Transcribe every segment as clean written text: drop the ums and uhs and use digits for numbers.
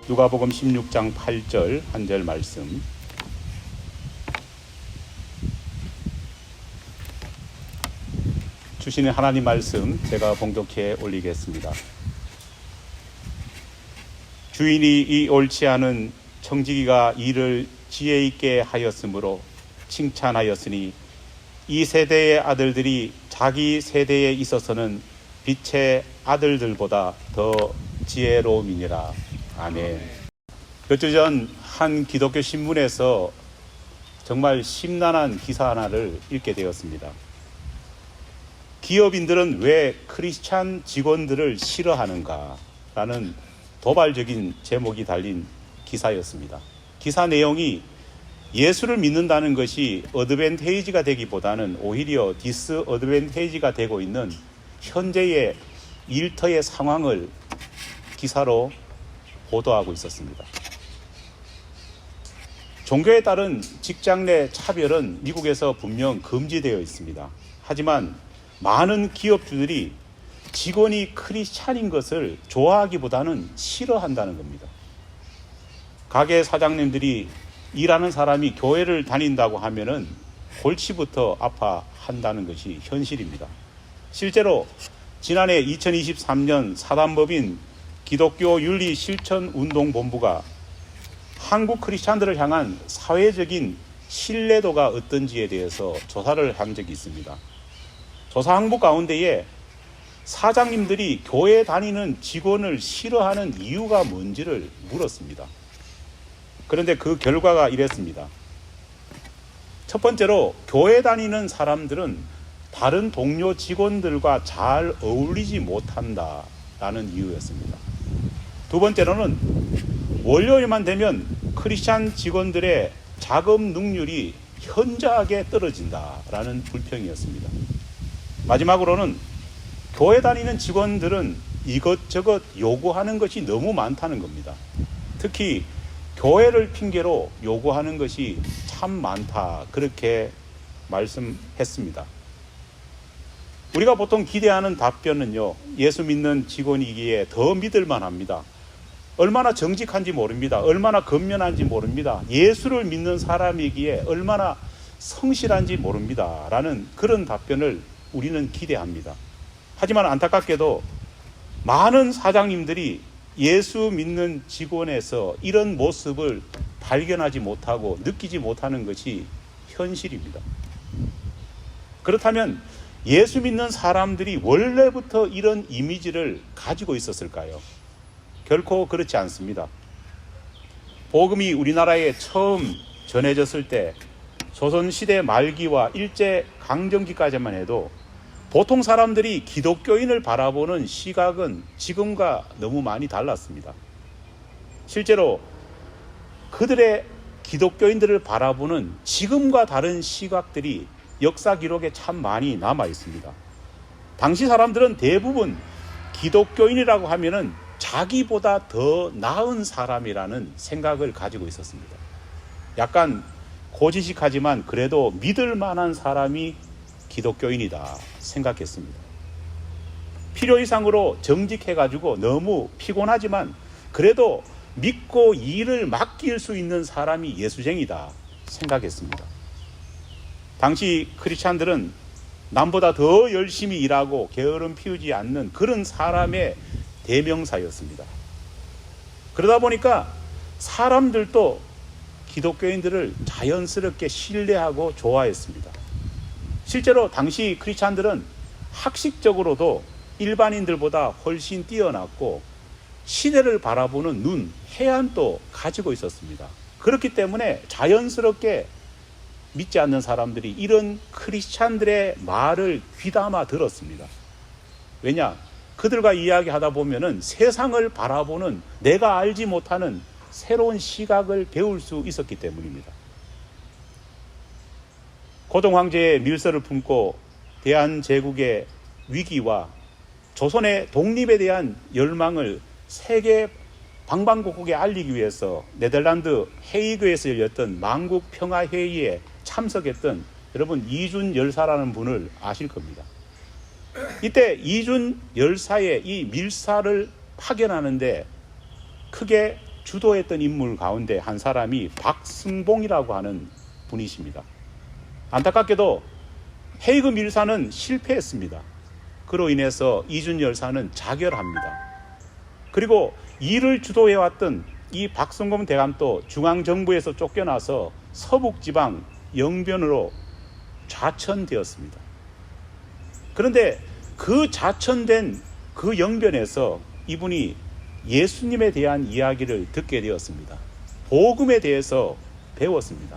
누가복음 16장 8절 한 절 말씀. 주시는 하나님 말씀 제가 봉독해 올리겠습니다. 주인이 이 옳지 않은 청지기가 이를 지혜 있게 하였으므로 칭찬하였으니 이 세대의 아들들이 자기 세대에 있어서는 빛의 아들들보다 더 지혜로움이니라. 아멘. 몇 주 전 한 기독교 신문에서 정말 심란한 기사 하나를 읽게 되었습니다. 기업인들은 왜 크리스찬 직원들을 싫어하는가? 라는 도발적인 제목이 달린 기사였습니다. 기사 내용이 예수를 믿는다는 것이 어드밴테이지가 되기보다는 오히려 디스어드밴테이지가 되고 있는 현재의 일터의 상황을 기사로 보도하고 있었습니다. 종교에 따른 직장 내 차별은 미국에서 분명 금지되어 있습니다. 하지만 많은 기업주들이 직원이 크리스찬인 것을 좋아하기보다는 싫어한다는 겁니다. 가게 사장님들이 일하는 사람이 교회를 다닌다고 하면은 골치부터 아파한다는 것이 현실입니다. 실제로 지난해 2023년 사단법인 기독교 윤리 실천 운동 본부가 한국 크리스찬들을 향한 사회적인 신뢰도가 어떤지에 대해서 조사를 한 적이 있습니다. 조사 항목 가운데에 사장님들이 교회 다니는 직원을 싫어하는 이유가 뭔지를 물었습니다. 그런데 그 결과가 이랬습니다. 첫 번째로 교회 다니는 사람들은 다른 동료 직원들과 잘 어울리지 못한다라는 이유였습니다. 두 번째로는 월요일만 되면 크리스찬 직원들의 자금 능률이 현저하게 떨어진다라는 불평이었습니다. 마지막으로는 교회 다니는 직원들은 이것저것 요구하는 것이 너무 많다는 겁니다. 특히 교회를 핑계로 요구하는 것이 참 많다, 그렇게 말씀했습니다. 우리가 보통 기대하는 답변은요, 예수 믿는 직원이기에 더 믿을만 합니다. 얼마나 정직한지 모릅니다. 얼마나 건면한지 모릅니다. 예수를 믿는 사람이기에 얼마나 성실한지 모릅니다. 라는 그런 답변을 우리는 기대합니다. 하지만 안타깝게도 많은 사장님들이 예수 믿는 직원에서 이런 모습을 발견하지 못하고 느끼지 못하는 것이 현실입니다. 그렇다면 예수 믿는 사람들이 원래부터 이런 이미지를 가지고 있었을까요? 결코 그렇지 않습니다. 복음이 우리나라에 처음 전해졌을 때 조선시대 말기와 일제강점기까지만 해도 보통 사람들이 기독교인을 바라보는 시각은 지금과 너무 많이 달랐습니다. 실제로 그들의 기독교인들을 바라보는 지금과 다른 시각들이 역사 기록에 참 많이 남아 있습니다. 당시 사람들은 대부분 기독교인이라고 하면은 자기보다 더 나은 사람이라는 생각을 가지고 있었습니다. 약간 고지식하지만 그래도 믿을 만한 사람이 기독교인이다 생각했습니다. 필요 이상으로 정직해가지고 너무 피곤하지만 그래도 믿고 일을 맡길 수 있는 사람이 예수쟁이다 생각했습니다. 당시 크리스찬들은 남보다 더 열심히 일하고 게으름 피우지 않는 그런 사람의 대명사였습니다. 그러다 보니까 사람들도 기독교인들을 자연스럽게 신뢰하고 좋아했습니다. 실제로 당시 크리스찬들은 학식적으로도 일반인들보다 훨씬 뛰어났고 시대를 바라보는 눈, 해안도 가지고 있었습니다. 그렇기 때문에 자연스럽게 믿지 않는 사람들이 이런 크리스찬들의 말을 귀담아 들었습니다. 왜냐? 그들과 이야기하다 보면은 세상을 바라보는 내가 알지 못하는 새로운 시각을 배울 수 있었기 때문입니다. 고종 황제의 밀서를 품고 대한제국의 위기와 조선의 독립에 대한 열망을 세계 방방곡곡에 알리기 위해서 네덜란드 헤이그에서 열렸던 만국 평화회의에 참석했던 여러분 이준 열사라는 분을 아실 겁니다. 이때 이준 열사의 이 밀사를 파견하는데 크게 주도했던 인물 가운데 한 사람이 박승봉이라고 하는 분이십니다. 안타깝게도 헤이그 밀사는 실패했습니다. 그로 인해서 이준 열사는 자결합니다. 그리고 이를 주도해왔던 이 박승봉 대감도 중앙정부에서 쫓겨나서 서북지방 영변으로 좌천되었습니다. 그런데 그 좌천된 그 영변에서 이분이 예수님에 대한 이야기를 듣게 되었습니다. 복음에 대해서 배웠습니다.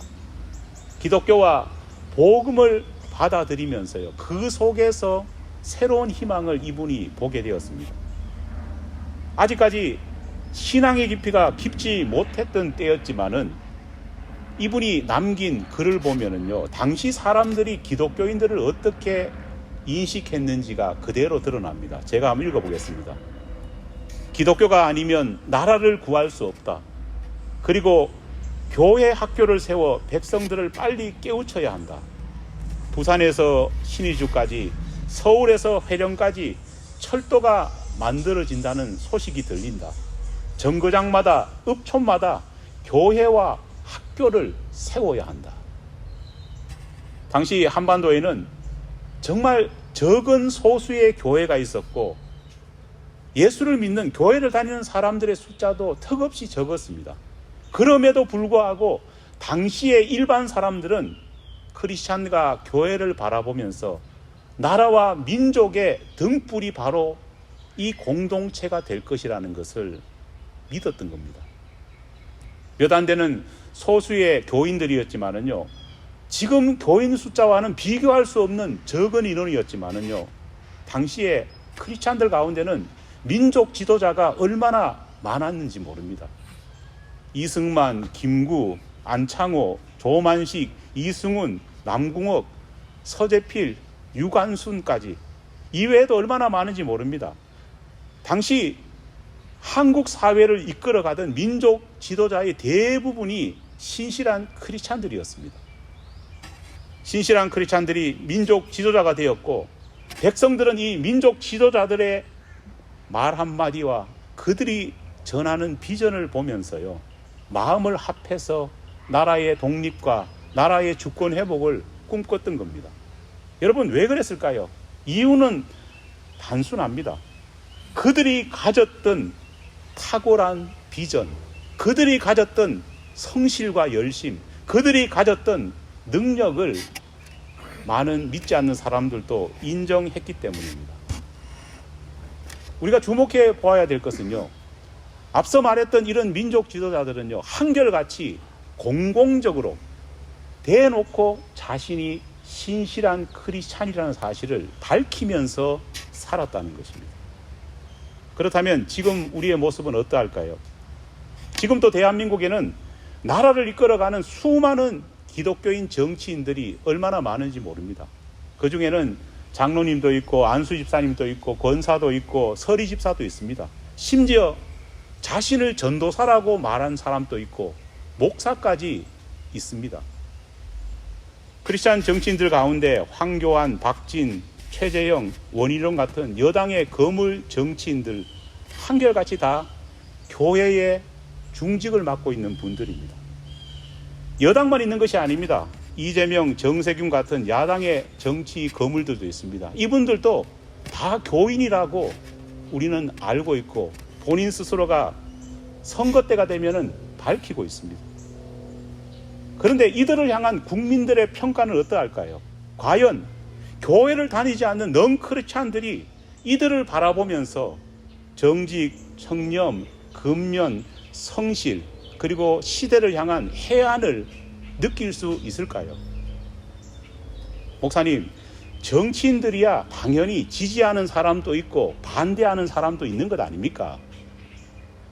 기독교와 복음을 받아들이면서요, 그 속에서 새로운 희망을 이분이 보게 되었습니다. 아직까지 신앙의 깊이가 깊지 못했던 때였지만은 이분이 남긴 글을 보면은요, 당시 사람들이 기독교인들을 어떻게 인식했는지가 그대로 드러납니다. 제가 한번 읽어보겠습니다. 기독교가 아니면 나라를 구할 수 없다. 그리고 교회 학교를 세워 백성들을 빨리 깨우쳐야 한다. 부산에서 신의주까지, 서울에서 회령까지 철도가 만들어진다는 소식이 들린다. 정거장마다, 읍촌마다 교회와 학교를 세워야 한다. 당시 한반도에는 정말 적은 소수의 교회가 있었고 예수를 믿는, 교회를 다니는 사람들의 숫자도 턱없이 적었습니다. 그럼에도 불구하고 당시의 일반 사람들은 크리스찬과 교회를 바라보면서 나라와 민족의 등불이 바로 이 공동체가 될 것이라는 것을 믿었던 겁니다. 몇 안 되는 소수의 교인들이었지만은요, 지금 교인 숫자와는 비교할 수 없는 적은 인원이었지만은요, 당시에 크리스찬들 가운데는 민족 지도자가 얼마나 많았는지 모릅니다. 이승만, 김구, 안창호, 조만식, 이승훈, 남궁옥, 서재필, 유관순까지, 이외에도 얼마나 많은지 모릅니다. 당시 한국 사회를 이끌어가던 민족 지도자의 대부분이 신실한 크리스찬들이었습니다. 신실한 크리스찬들이 민족 지도자가 되었고, 백성들은 이 민족 지도자들의 말 한마디와 그들이 전하는 비전을 보면서요, 마음을 합해서 나라의 독립과 나라의 주권 회복을 꿈꿨던 겁니다. 여러분, 왜 그랬을까요? 이유는 단순합니다. 그들이 가졌던 탁월한 비전, 그들이 가졌던 성실과 열심, 그들이 가졌던 능력을 많은 믿지 않는 사람들도 인정했기 때문입니다. 우리가 주목해 보아야 될 것은요, 앞서 말했던 이런 민족 지도자들은요, 한결같이 공공적으로 대놓고 자신이 신실한 크리스찬이라는 사실을 밝히면서 살았다는 것입니다. 그렇다면 지금 우리의 모습은 어떠할까요? 지금 또 대한민국에는 나라를 이끌어가는 수많은 기독교인 정치인들이 얼마나 많은지 모릅니다. 그 중에는 장로님도 있고 안수 집사님도 있고 권사도 있고 서리 집사도 있습니다. 심지어 자신을 전도사라고 말한 사람도 있고 목사까지 있습니다. 크리스찬 정치인들 가운데 황교안, 박진, 최재형, 원희룡 같은 여당의 거물 정치인들 한결같이 다 교회의 중직을 맡고 있는 분들입니다. 여당만 있는 것이 아닙니다. 이재명, 정세균 같은 야당의 정치 거물들도 있습니다. 이분들도 다 교인이라고 우리는 알고 있고 본인 스스로가 선거 때가 되면은 밝히고 있습니다. 그런데 이들을 향한 국민들의 평가는 어떠할까요? 과연 교회를 다니지 않는 넌크리스찬들이 이들을 바라보면서 정직, 청렴, 근면, 성실, 그리고 시대를 향한 해안을 느낄 수 있을까요? 목사님, 정치인들이야 당연히 지지하는 사람도 있고 반대하는 사람도 있는 것 아닙니까?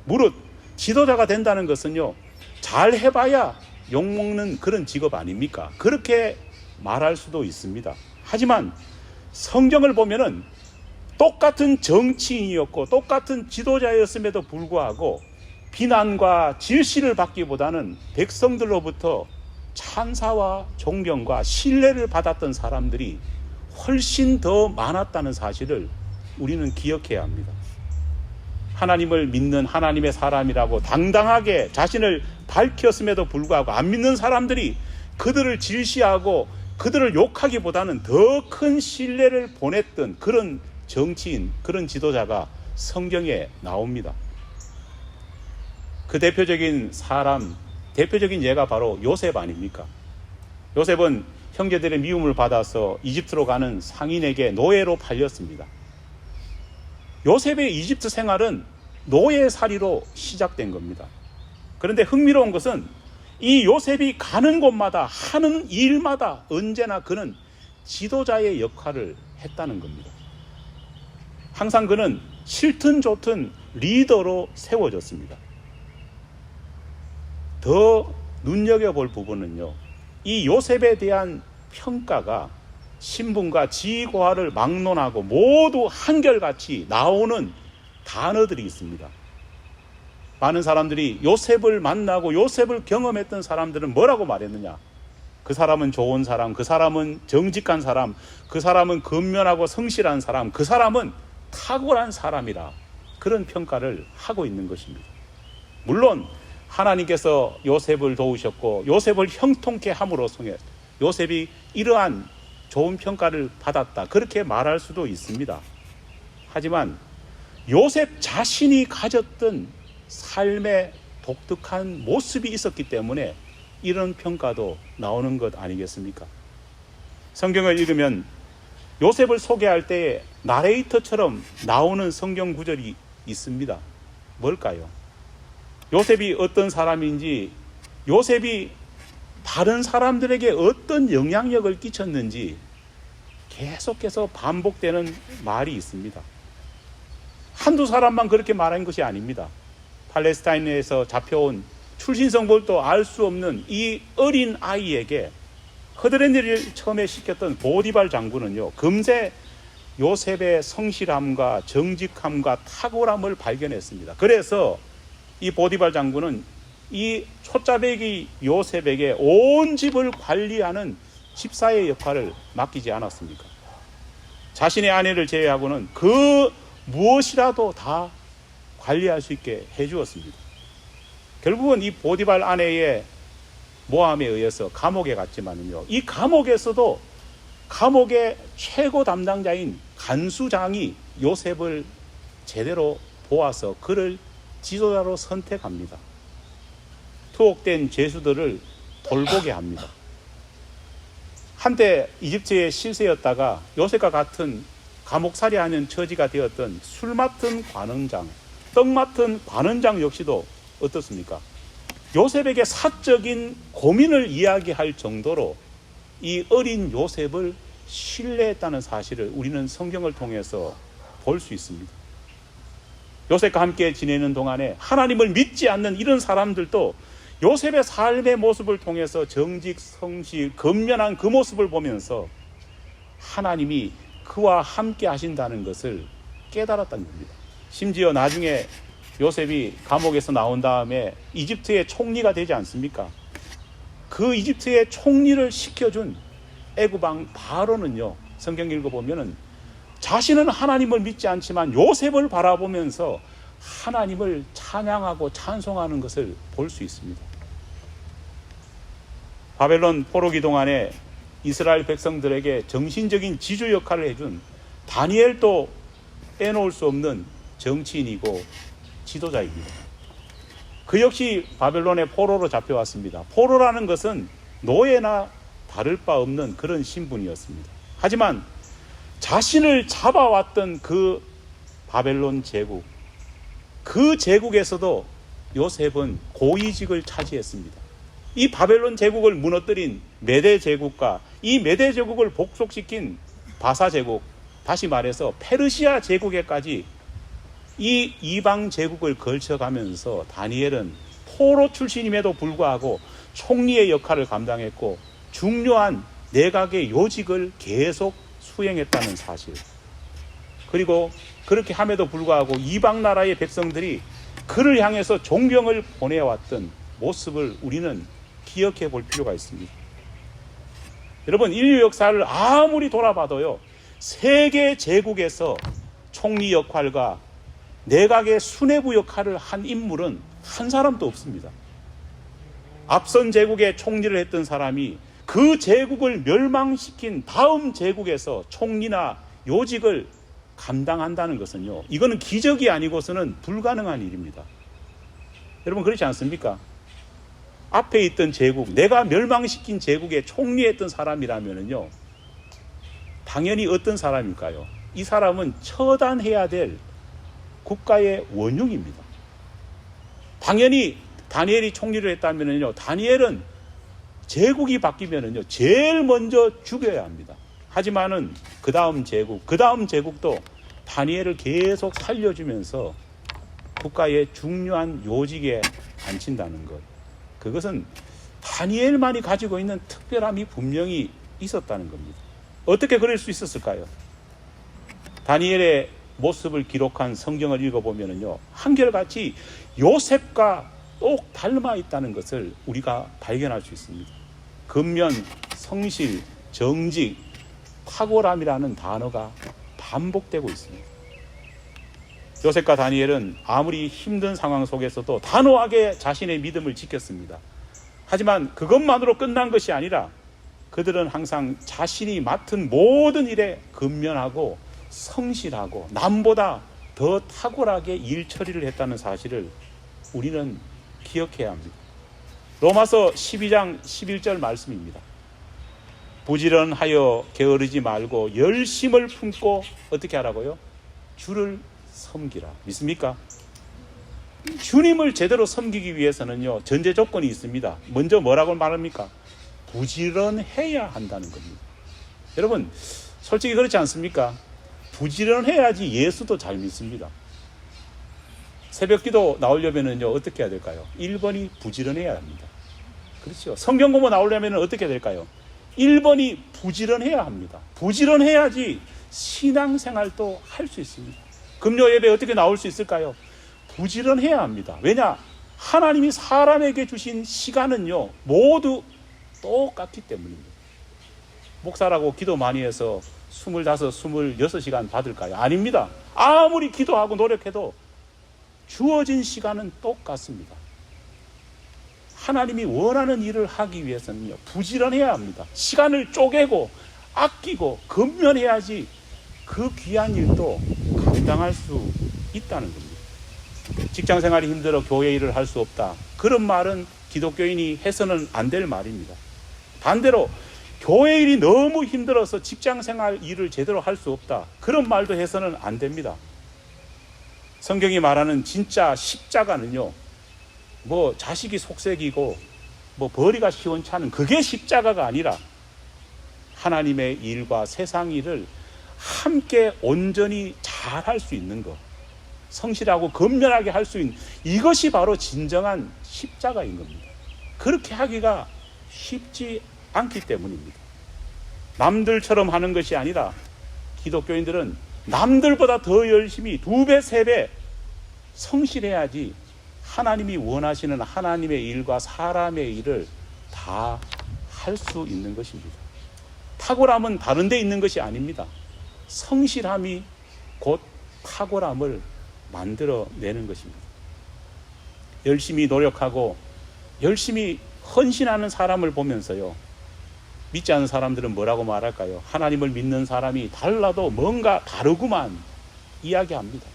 무릇 지도자가 된다는 것은요, 잘 해봐야 욕먹는 그런 직업 아닙니까? 그렇게 말할 수도 있습니다. 하지만 성경을 보면은 똑같은 정치인이었고 똑같은 지도자였음에도 불구하고 비난과 질시를 받기보다는 백성들로부터 찬사와 존경과 신뢰를 받았던 사람들이 훨씬 더 많았다는 사실을 우리는 기억해야 합니다. 하나님을 믿는 하나님의 사람이라고 당당하게 자신을 밝혔음에도 불구하고 안 믿는 사람들이 그들을 질시하고 그들을 욕하기보다는 더 큰 신뢰를 보냈던 그런 정치인, 그런 지도자가 성경에 나옵니다. 그 대표적인 사람, 대표적인 예가 바로 요셉 아닙니까? 요셉은 형제들의 미움을 받아서 이집트로 가는 상인에게 노예로 팔렸습니다. 요셉의 이집트 생활은 노예살이로 시작된 겁니다. 그런데 흥미로운 것은 이 요셉이 가는 곳마다 하는 일마다 언제나 그는 지도자의 역할을 했다는 겁니다. 항상 그는 싫든 좋든 리더로 세워졌습니다. 더 눈여겨볼 부분은요, 이 요셉에 대한 평가가 신분과 지위고하를 막론하고 모두 한결같이 나오는 단어들이 있습니다. 많은 사람들이 요셉을 만나고 요셉을 경험했던 사람들은 뭐라고 말했느냐? 그 사람은 좋은 사람, 그 사람은 정직한 사람, 그 사람은 근면하고 성실한 사람, 그 사람은 탁월한 사람이라 그런 평가를 하고 있는 것입니다. 물론 하나님께서 요셉을 도우셨고 요셉을 형통케 함으로써 요셉이 이러한 좋은 평가를 받았다, 그렇게 말할 수도 있습니다. 하지만 요셉 자신이 가졌던 삶의 독특한 모습이 있었기 때문에 이런 평가도 나오는 것 아니겠습니까? 성경을 읽으면 요셉을 소개할 때 나레이터처럼 나오는 성경 구절이 있습니다. 뭘까요? 요셉이 어떤 사람인지, 요셉이 다른 사람들에게 어떤 영향력을 끼쳤는지 계속해서 반복되는 말이 있습니다. 한두 사람만 그렇게 말한 것이 아닙니다. 팔레스타인에서 잡혀온 출신성볼도 알 수 없는 이 어린 아이에게 허드렛 일을 처음에 시켰던 보디발 장군은요, 금세 요셉의 성실함과 정직함과 탁월함을 발견했습니다. 그래서 이 보디발 장군은 이 초짜배기 요셉에게 온 집을 관리하는 집사의 역할을 맡기지 않았습니까? 자신의 아내를 제외하고는 그 무엇이라도 다 관리할 수 있게 해주었습니다. 결국은 이 보디발 아내의 모함에 의해서 감옥에 갔지만요, 이 감옥에서도 감옥의 최고 담당자인 간수장이 요셉을 제대로 보아서 그를 지도자로 선택합니다. 투옥된 죄수들을 돌보게 합니다. 한때 이집트의 실세였다가 요셉과 같은 감옥살이하는 처지가 되었던 술 맡은 관원장, 떡 맡은 관원장 역시도 어떻습니까? 요셉에게 사적인 고민을 이야기할 정도로 이 어린 요셉을 신뢰했다는 사실을 우리는 성경을 통해서 볼 수 있습니다. 요셉과 함께 지내는 동안에 하나님을 믿지 않는 이런 사람들도 요셉의 삶의 모습을 통해서 정직, 성실, 근면한 그 모습을 보면서 하나님이 그와 함께 하신다는 것을 깨달았다는 겁니다. 심지어 나중에 요셉이 감옥에서 나온 다음에 이집트의 총리가 되지 않습니까? 그 이집트의 총리를 시켜준 애굽왕 바로는요, 성경 읽어보면은 자신은 하나님을 믿지 않지만 요셉을 바라보면서 하나님을 찬양하고 찬송하는 것을 볼 수 있습니다. 바벨론 포로기 동안에 이스라엘 백성들에게 정신적인 지주 역할을 해준 다니엘도 빼놓을 수 없는 정치인이고 지도자입니다. 그 역시 바벨론의 포로로 잡혀왔습니다. 포로라는 것은 노예나 다를 바 없는 그런 신분이었습니다. 하지만 자신을 잡아왔던 그 바벨론 제국, 그 제국에서도 요셉은 고위직을 차지했습니다. 이 바벨론 제국을 무너뜨린 메대 제국과 이 메대 제국을 복속시킨 바사 제국, 다시 말해서 페르시아 제국에까지 이 이방 제국을 걸쳐가면서 다니엘은 포로 출신임에도 불구하고 총리의 역할을 감당했고 중요한 내각의 요직을 계속 수행했다는 사실, 그리고 그렇게 함에도 불구하고 이방 나라의 백성들이 그를 향해서 존경을 보내왔던 모습을 우리는 기억해 볼 필요가 있습니다. 여러분, 인류 역사를 아무리 돌아봐도요, 세계 제국에서 총리 역할과 내각의 수뇌부 역할을 한 인물은 한 사람도 없습니다. 앞선 제국의 총리를 했던 사람이 그 제국을 멸망시킨 다음 제국에서 총리나 요직을 감당한다는 것은요, 이거는 기적이 아니고서는 불가능한 일입니다. 여러분 그렇지 않습니까? 앞에 있던 제국, 내가 멸망시킨 제국의 총리했던 사람이라면요, 당연히 어떤 사람일까요? 이 사람은 처단해야 될 국가의 원흉입니다. 당연히 다니엘이 총리를 했다면요, 다니엘은 제국이 바뀌면요, 제일 먼저 죽여야 합니다. 하지만은 그 다음 제국도 다니엘을 계속 살려주면서 국가의 중요한 요직에 앉힌다는 것. 그것은 다니엘만이 가지고 있는 특별함이 분명히 있었다는 겁니다. 어떻게 그럴 수 있었을까요? 다니엘의 모습을 기록한 성경을 읽어보면요, 한결같이 요셉과 똑 닮아 있다는 것을 우리가 발견할 수 있습니다. 근면, 성실, 정직, 탁월함이라는 단어가 반복되고 있습니다. 요셉과 다니엘은 아무리 힘든 상황 속에서도 단호하게 자신의 믿음을 지켰습니다. 하지만 그것만으로 끝난 것이 아니라 그들은 항상 자신이 맡은 모든 일에 근면하고 성실하고 남보다 더 탁월하게 일 처리를 했다는 사실을 우리는 기억해야 합니다. 로마서 12장 11절 말씀입니다. 부지런하여 게으르지 말고 열심을 품고 어떻게 하라고요? 주를 섬기라. 믿습니까? 주님을 제대로 섬기기 위해서는요, 전제 조건이 있습니다. 먼저 뭐라고 말합니까? 부지런해야 한다는 겁니다. 여러분 솔직히 그렇지 않습니까? 부지런해야지 예수도 잘 믿습니다. 새벽기도 나오려면요, 어떻게 해야 될까요? 1번이 부지런해야 합니다. 그렇죠. 성경 공부 나오려면 어떻게 될까요? 1번이 부지런해야 합니다. 부지런해야지 신앙생활도 할 수 있습니다. 금요 예배 어떻게 나올 수 있을까요? 부지런해야 합니다. 왜냐? 하나님이 사람에게 주신 시간은요, 모두 똑같기 때문입니다. 목사라고 기도 많이 해서 25, 26시간 받을까요? 아닙니다. 아무리 기도하고 노력해도 주어진 시간은 똑같습니다. 하나님이 원하는 일을 하기 위해서는요, 부지런해야 합니다. 시간을 쪼개고 아끼고 근면해야지 그 귀한 일도 감당할 수 있다는 겁니다. 직장생활이 힘들어 교회 일을 할 수 없다, 그런 말은 기독교인이 해서는 안 될 말입니다. 반대로 교회 일이 너무 힘들어서 직장생활 일을 제대로 할 수 없다, 그런 말도 해서는 안 됩니다. 성경이 말하는 진짜 십자가는요, 뭐 자식이 속색이고 뭐 벌이가 시원찮은 그게 십자가가 아니라 하나님의 일과 세상 일을 함께 온전히 잘 할 수 있는 것, 성실하고 근면하게 할 수 있는, 이것이 바로 진정한 십자가인 겁니다. 그렇게 하기가 쉽지 않기 때문입니다. 남들처럼 하는 것이 아니라 기독교인들은 남들보다 더 열심히 2배, 3배 성실해야지 하나님이 원하시는 하나님의 일과 사람의 일을 다 할 수 있는 것입니다. 탁월함은 다른 데 있는 것이 아닙니다. 성실함이 곧 탁월함을 만들어내는 것입니다. 열심히 노력하고 열심히 헌신하는 사람을 보면서요, 믿지 않는 사람들은 뭐라고 말할까요? 하나님을 믿는 사람이 달라도 뭔가 다르구만 이야기합니다.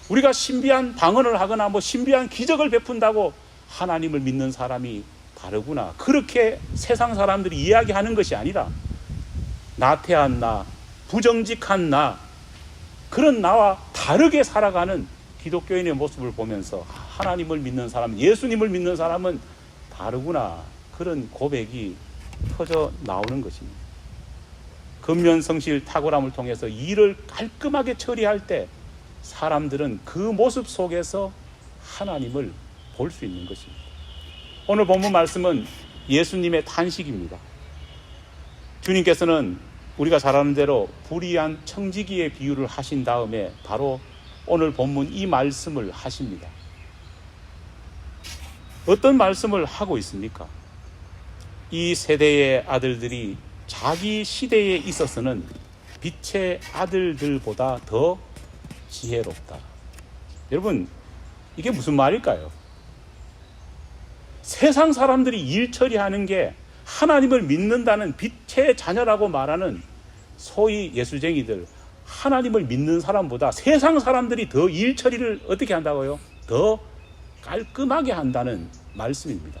우리가 신비한 방언을 하거나 뭐 신비한 기적을 베푼다고 하나님을 믿는 사람이 다르구나, 그렇게 세상 사람들이 이야기하는 것이 아니라 나태한 나, 부정직한 나, 그런 나와 다르게 살아가는 기독교인의 모습을 보면서 하나님을 믿는 사람, 예수님을 믿는 사람은 다르구나, 그런 고백이 터져 나오는 것입니다. 근면, 성실, 탁월함을 통해서 일을 깔끔하게 처리할 때 사람들은 그 모습 속에서 하나님을 볼 수 있는 것입니다. 오늘 본문 말씀은 예수님의 탄식입니다. 주님께서는 우리가 잘 아는 대로 불의한 청지기의 비유를 하신 다음에 바로 오늘 본문 이 말씀을 하십니다. 어떤 말씀을 하고 있습니까? 이 세대의 아들들이 자기 시대에 있어서는 빛의 아들들보다 더 지혜롭다. 여러분, 이게 무슨 말일까요? 세상 사람들이 일 처리하는 게 하나님을 믿는다는 빛의 자녀라고 말하는 소위 예수쟁이들, 하나님을 믿는 사람보다 세상 사람들이 더 일 처리를 어떻게 한다고요? 더 깔끔하게 한다는 말씀입니다.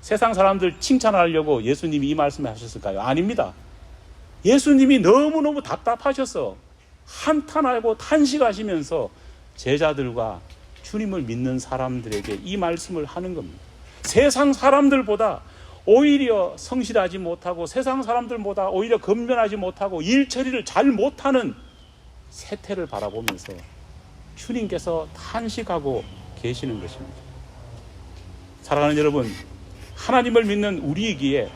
세상 사람들 칭찬하려고 예수님이 이 말씀을 하셨을까요? 아닙니다. 예수님이 너무너무 답답하셔서 한탄하고 탄식하시면서 제자들과 주님을 믿는 사람들에게 이 말씀을 하는 겁니다. 세상 사람들보다 오히려 성실하지 못하고 세상 사람들보다 오히려 건면하지 못하고 일 처리를 잘 못하는 세태를 바라보면서 주님께서 탄식하고 계시는 것입니다. 사랑하는 여러분, 하나님을 믿는 우리에게,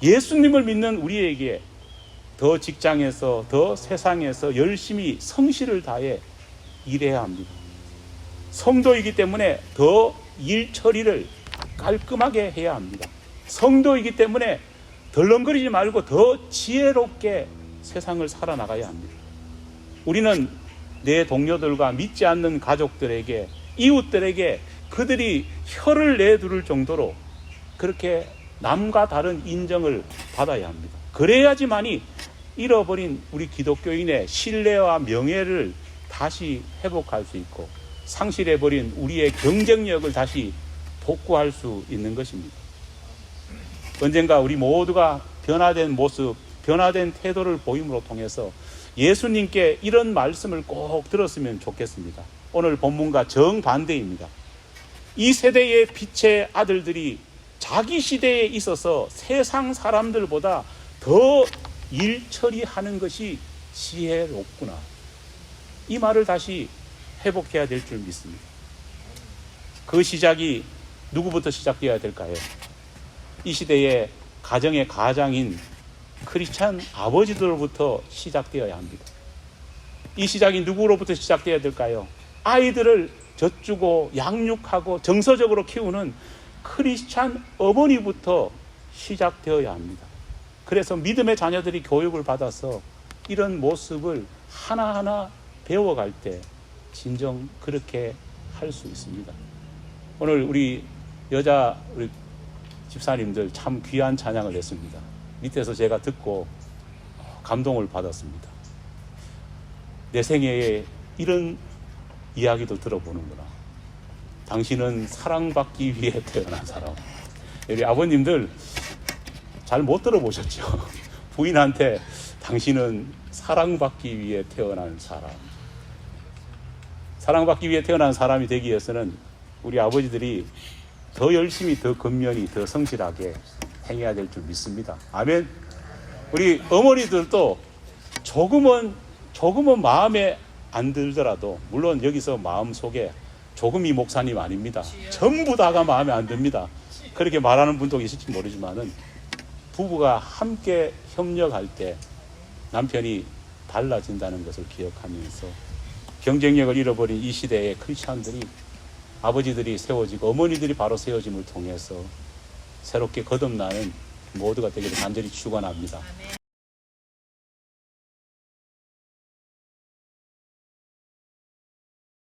예수님을 믿는 우리에게 더 직장에서, 더 세상에서 열심히 성실을 다해 일해야 합니다. 성도이기 때문에 더 일 처리를 깔끔하게 해야 합니다. 성도이기 때문에 덜렁거리지 말고 더 지혜롭게 세상을 살아나가야 합니다. 우리는 내 동료들과 믿지 않는 가족들에게, 이웃들에게 그들이 혀를 내두를 정도로 그렇게 남과 다른 인정을 받아야 합니다. 그래야지만이 잃어버린 우리 기독교인의 신뢰와 명예를 다시 회복할 수 있고 상실해버린 우리의 경쟁력을 다시 복구할 수 있는 것입니다. 언젠가 우리 모두가 변화된 모습, 변화된 태도를 보임으로 통해서 예수님께 이런 말씀을 꼭 들었으면 좋겠습니다. 오늘 본문과 정반대입니다. 이 세대의 빛의 아들들이 자기 시대에 있어서 세상 사람들보다 더 일 처리하는 것이 지혜롭구나. 이 말을 다시 회복해야 될 줄 믿습니다. 그 시작이 누구부터 시작되어야 될까요? 이 시대의 가정의 가장인 크리스찬 아버지들로부터 시작되어야 합니다. 이 시작이 누구로부터 시작되어야 될까요? 아이들을 젖주고 양육하고 정서적으로 키우는 크리스찬 어머니부터 시작되어야 합니다. 그래서 믿음의 자녀들이 교육을 받아서 이런 모습을 하나하나 배워갈 때 진정 그렇게 할 수 있습니다. 오늘 우리 집사님들 참 귀한 찬양을 했습니다. 밑에서 제가 듣고 감동을 받았습니다. 내 생애에 이런 이야기도 들어보는구나. 당신은 사랑받기 위해 태어난 사람. 우리 아버님들 잘 못 들어보셨죠? 부인한테 당신은 사랑받기 위해 태어난 사람. 사랑받기 위해 태어난 사람이 되기 위해서는 우리 아버지들이 더 열심히, 더 근면히, 더 성실하게 행해야 될 줄 믿습니다. 아멘. 우리 어머니들도 조금은 마음에 안 들더라도, 물론 여기서 마음속에 조금이 목사님 아닙니다. 전부 다가 마음에 안 듭니다. 그렇게 말하는 분도 계실지 모르지만은 부부가 함께 협력할 때 남편이 달라진다는 것을 기억하면서 경쟁력을 잃어버린 이 시대의 크리스찬들이, 아버지들이 세워지고 어머니들이 바로 세워짐을 통해서 새롭게 거듭나는 모두가 되기를 간절히 축원합니다.